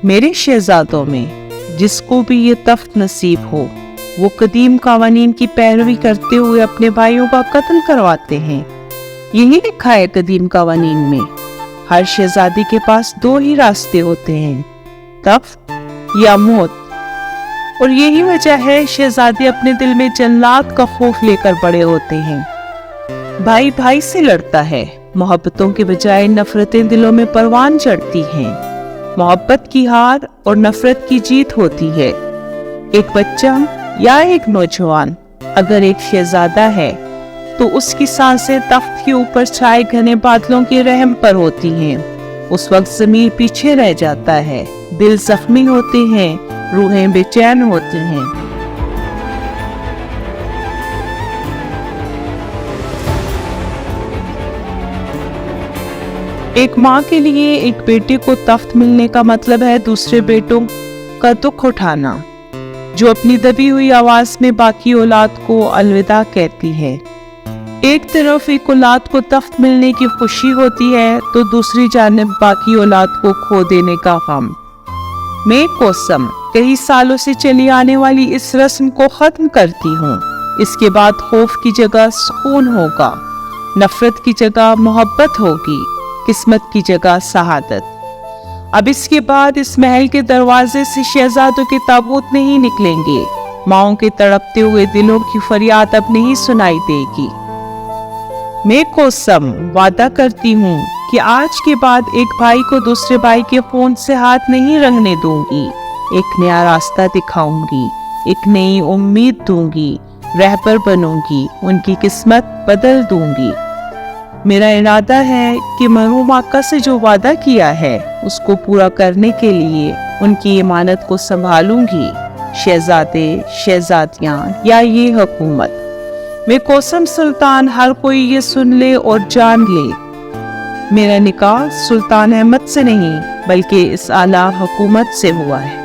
میرے شہزادوں میں جس کو بھی یہ تخت نصیب ہو وہ قدیم قوانین کی پیروی کرتے ہوئے اپنے بھائیوں کا قتل کرواتے ہیں۔ یہی لکھا ہے قدیم قوانین میں۔ ہر شہزادی کے پاس دو ہی راستے ہوتے ہیں، تخت یا موت، اور یہی وجہ ہے شہزادے اپنے دل میں جنات کا خوف لے کر بڑے ہوتے ہیں۔ بھائی بھائی سے لڑتا ہے، محبتوں کے بجائے نفرتیں دلوں میں پروان چڑھتی ہیں۔ محبت کی ہار اور نفرت کی جیت ہوتی ہے۔ ایک بچہ یا ایک نوجوان اگر ایک شہزادہ ہے تو اس کی سانسیں تخت کے اوپر چھائے گھنے بادلوں کے رحم پر ہوتی ہیں۔ اس وقت ضمیر پیچھے رہ جاتا ہے، دل زخمی ہوتے ہیں، روحیں بے چین ہوتی ہیں۔ ایک ماں کے لیے ایک بیٹے کو تخت ملنے کا مطلب ہے دوسرے بیٹوں کا دکھ اٹھانا، جو اپنی دبی ہوئی آواز میں باقی اولاد کو الوداع کہتی ہے۔ ایک طرف ایک اولاد کو تخت ملنے کی خوشی ہوتی ہے تو دوسری جانب باقی اولاد کو کھو دینے کا غم۔ میں کوسم کئی سالوں سے چلی آنے والی اس رسم کو ختم کرتی ہوں۔ اس کے بعد خوف کی جگہ سکون ہوگا، نفرت کی جگہ محبت ہوگی، قسمت کی جگہ سعادت۔ اب اس کے بعد اس محل کے دروازے سے شہزادوں کے تابوت نہیں نکلیں گے، ماؤں کے تڑپتے ہوئے دلوں کی فریاد اب نہیں سنائی دے گی۔ میں کوسم وعدہ کرتی ہوں کہ آج کے بعد ایک بھائی کو دوسرے بھائی کے خون سے ہاتھ نہیں رنگنے دوں گی، ایک نیا راستہ دکھاؤں گی، ایک نئی امید دوں گی، رہبر بنوں گی، ان کی قسمت بدل دوں گی۔ میرا ارادہ ہے کہ مرحوم آقا سے جو وعدہ کیا ہے اس کو پورا کرنے کے لیے ان کی امانت کو سنبھالوں گی، شہزادے، شہزادیاں یا یہ حکومت۔ میں کوسم سلطان ہر کوئی یہ سن لے اور جان لے، میرا نکاح سلطان احمد سے نہیں بلکہ اس اعلیٰ حکومت سے ہوا ہے۔